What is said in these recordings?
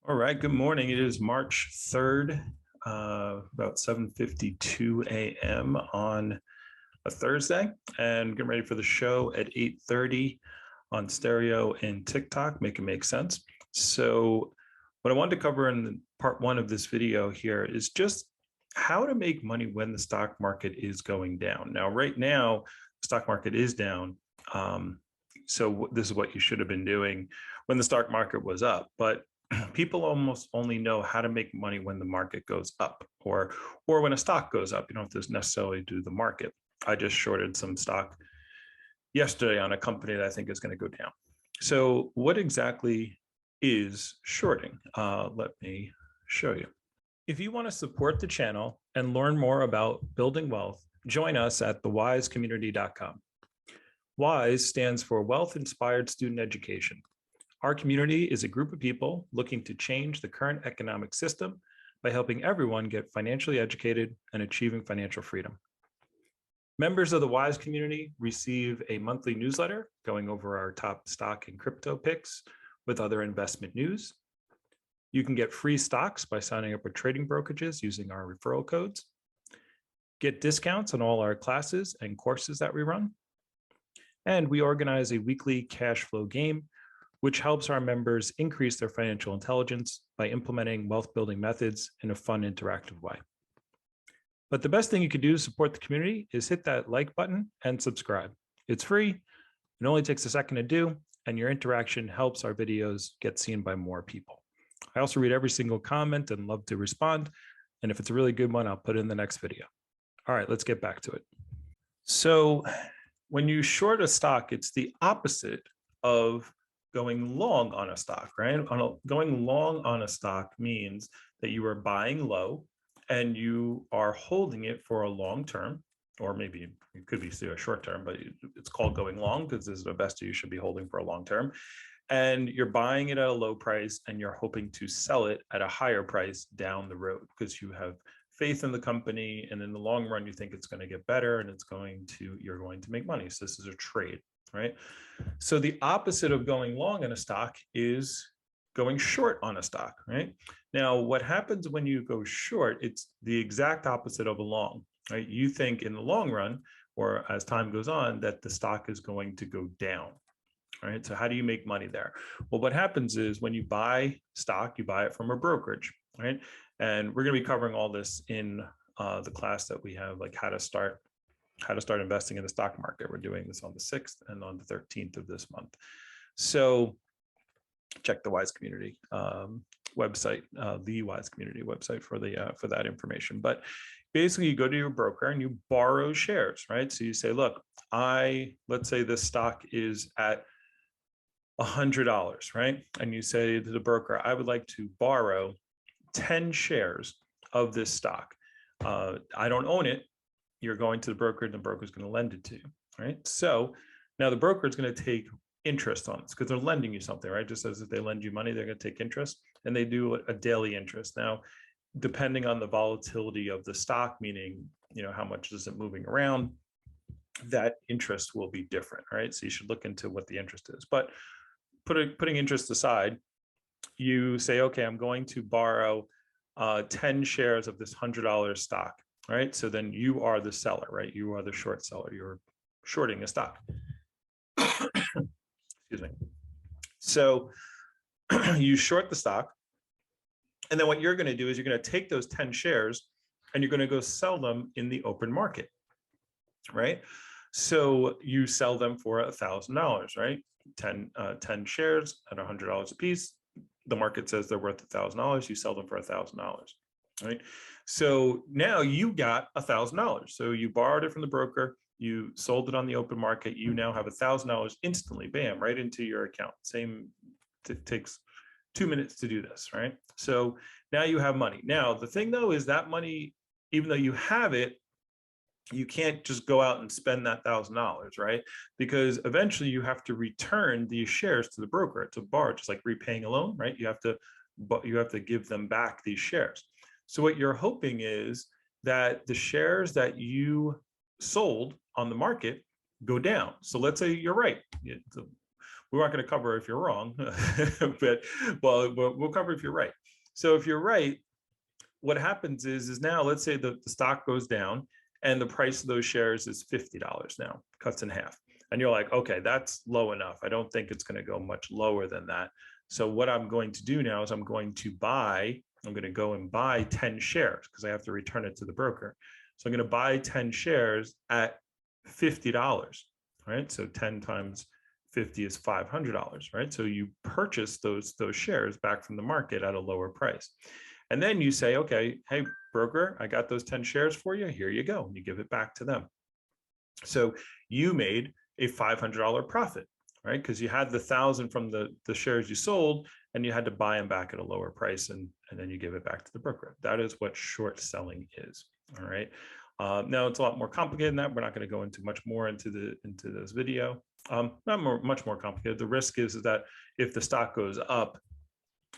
All right, good morning. It is March 3rd, about 7:52 a.m. on a Thursday, and getting ready for the show at 8:30 on stereo and TikTok, make it make sense. So what I wanted to cover in part one of this video here is just how to make money when the stock market is going down. Now, right now, the stock market is down. So this is what you should have been doing when the stock market was up. But people almost only know how to make money when the market goes up or when a stock goes up. You don't have to necessarily do the market. I just shorted some stock yesterday on a company that I think is going to go down. So what exactly is shorting? Let me show you. If you want to support the channel and learn more about building wealth, join us at thewisecommunity.com. WISE stands for Wealth Inspired Student Education. Our community is a group of people looking to change the current economic system by helping everyone get financially educated and achieving financial freedom. Members of the WISE community receive a monthly newsletter going over our top stock and crypto picks with other investment news. You can get free stocks by signing up with trading brokerages using our referral codes. Get discounts on all our classes and courses that we run. And we organize a weekly cash flow game, which helps our members increase their financial intelligence by implementing wealth building methods in a fun, interactive way. But the best thing you can do to support the community is hit that like button and subscribe. It's free. It only takes a second to do, and your interaction helps our videos get seen by more people. I also read every single comment and love to respond. And if it's a really good one, I'll put it in the next video. All right, let's get back to it. So when you short a stock, it's the opposite of going long on a stock, right? Going long on a stock means that you are buying low and you are holding it for a long term, or maybe it could be a short term, but it's called going long because this is an investor you should be holding for a long term. And you're buying it at a low price and you're hoping to sell it at a higher price down the road because you have faith in the company, and in the long run you think it's going to get better and you're going to make money. So this is a trade, right? So the opposite of going long in a stock is going short on a stock, right? Now, what happens when you go short, it's the exact opposite of a long, right? You think in the long run, or as time goes on, that the stock is going to go down, right? So how do you make money there? Well, what happens is when you buy stock, you buy it from a brokerage, right? And we're going to be covering all this in the class that we have, like how to start investing in the stock market. We're doing this on the 6th and on the 13th of this month. So check the WISE community website, the WISE community website for that information. But basically you go to your broker and you borrow shares, right? So you say, look, let's say this stock is at $100, right? And you say to the broker, I would like to borrow 10 shares of this stock. I don't own it. You're going to the broker and the broker is going to lend it to you, right? So now the broker is going to take interest on this because they're lending you something, right? Just as if they lend you money, they're going to take interest, and they do a daily interest. Now, depending on the volatility of the stock, meaning, how much is it moving around, that interest will be different, right? So you should look into what the interest is. But putting interest aside, you say, okay, I'm going to borrow 10 shares of this $100 stock. Right. So then you are the seller, right? You are the short seller. You're shorting a stock. Excuse me. So you short the stock. And then what you're going to do is you're going to take those 10 shares and you're going to go sell them in the open market. Right. So you sell them for $1,000, right? 10 shares at $100 a piece. The market says they're worth $1,000. You sell them for $1,000. Right. So now you got $1,000. So you borrowed it from the broker, you sold it on the open market. You now have $1,000 instantly, bam, right into your account. It takes 2 minutes to do this, right? So now you have money. Now, the thing though, is that money, even though you have it, you can't just go out and spend that $1,000, right? Because eventually you have to return these shares to the broker. It's a borrow, just like repaying a loan, right? You have to give them back these shares. So what you're hoping is that the shares that you sold on the market go down. So let's say you're right. We aren't going to cover if you're wrong, but well, we'll cover if you're right. So if you're right, what happens is now let's say the stock goes down and the price of those shares is $50 now, cuts in half. And you're like, okay, that's low enough. I don't think it's going to go much lower than that. So what I'm going to do now is I'm going to go and buy 10 shares because I have to return it to the broker. So I'm going to buy 10 shares at $50, right? So 10 times 50 is $500, right? So you purchase those shares back from the market at a lower price. And then you say, okay, hey, broker, I got those 10 shares for you. Here you go. And you give it back to them. So you made a $500 profit, right? Because you had the 1,000 from the shares you sold and you had to buy them back at a lower price and then you give it back to the broker. That is what short selling is, all right? Now it's a lot more complicated than that. We're not going to go into much more into this video. Much more complicated. The risk is that if the stock goes up,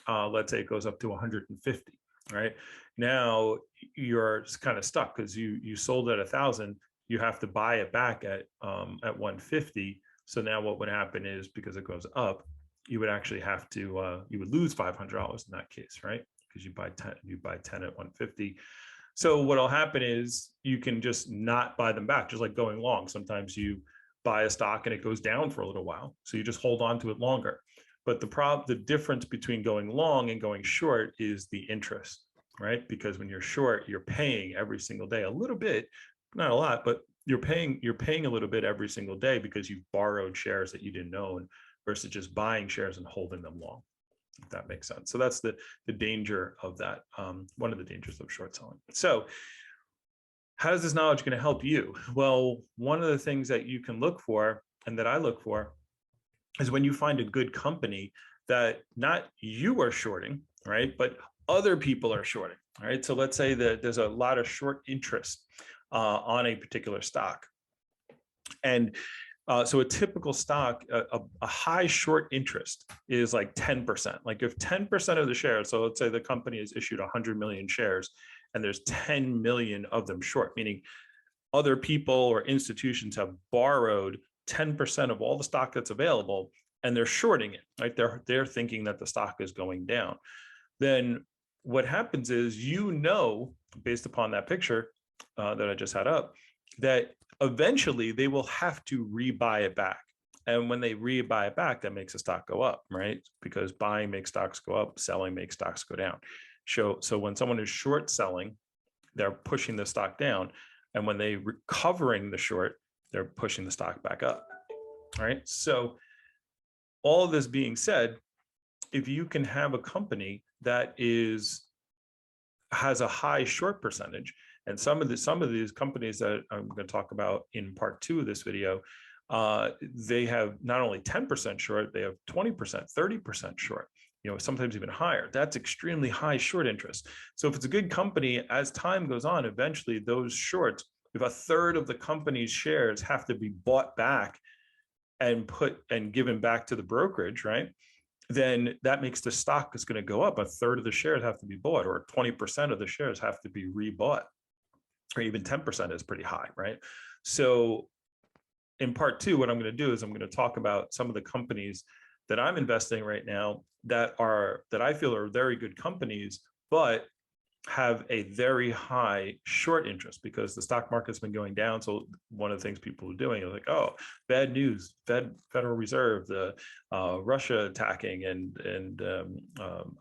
let's say it goes up to 150, right? Now you're kind of stuck because you sold at 1,000, you have to buy it back at 150. So now what would happen is because it goes up, you would actually have to you would lose $500 in that case, right? Because you buy 10 at 150. So what'll happen is you can just not buy them back, just like going long. Sometimes you buy a stock and it goes down for a little while, so you just hold on to it longer. But the difference between going long and going short is the interest, right? Because when you're short, you're paying every single day a little bit, not a lot, but you're paying a little bit every single day because you've borrowed shares that you didn't own versus just buying shares and holding them long, if that makes sense. So that's the danger of that. One of the dangers of short selling. So how is this knowledge going to help you? Well, one of the things that you can look for and that I look for is when you find a good company that not you are shorting, right? But other people are shorting, right? So let's say that there's a lot of short interest on a particular stock. And so a typical stock, a high short interest is like 10%. Like if 10% of the shares, so let's say the company has issued 100 million shares and there's 10 million of them short, meaning other people or institutions have borrowed 10% of all the stock that's available and they're shorting it, right? They're thinking that the stock is going down. Then what happens is, based upon that picture that I just had up, that eventually they will have to rebuy it back. And when they rebuy it back, that makes the stock go up, right? Because buying makes stocks go up, selling makes stocks go down. So when someone is short selling, they're pushing the stock down. And when they're recovering the short, they're pushing the stock back up, right? So all of this being said, if you can have a company that has a high short percentage, and some of these companies that I'm going to talk about in part 2 of this video, they have not only 10% short, they have 20%, 30% short, sometimes even higher. That's extremely high short interest. So if it's a good company, as time goes on, eventually those shorts, if a third of the company's shares have to be bought back and given back to the brokerage, right? Then that makes the stock is going to go up. A third of the shares have to be bought, or 20% of the shares have to be rebought, or even 10% is pretty high, right? So in part 2, what I'm going to do is I'm going to talk about some of the companies that I'm investing right now that I feel are very good companies, but have a very high short interest because the stock market's been going down. So one of the things people are doing is like, oh, bad news, Federal Reserve, the Russia attacking and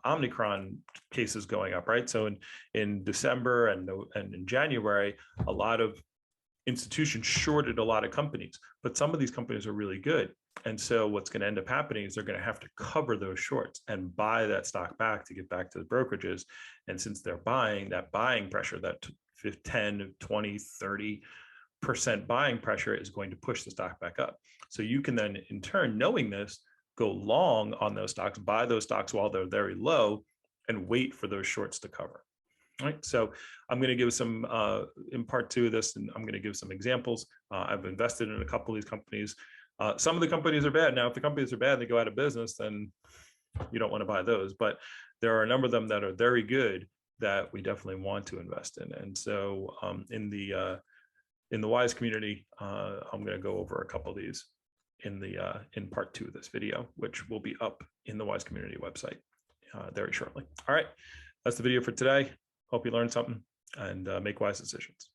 Omicron cases going up, right? So in December and in January, a lot of institutions shorted a lot of companies, but some of these companies are really good. And so what's going to end up happening is they're going to have to cover those shorts and buy that stock back to get back to the brokerages. And since they're buying, that buying pressure, that 10, 20, 30% buying pressure is going to push the stock back up. So you can then, in turn, knowing this, go long on those stocks, buy those stocks while they're very low and wait for those shorts to cover. Right. So I'm going to give some in part 2 of this, and I'm going to give some examples. I've invested in a couple of these companies. Some of the companies are bad. Now, if the companies are bad, they go out of business, then you don't want to buy those. But there are a number of them that are very good that we definitely want to invest in. And so in the W.I.S.E community, I'm going to go over a couple of these. in the in part 2 of this video, which will be up in the W.I.S.E community website very shortly. All right, that's the video for today. Hope you learned something and make wise decisions.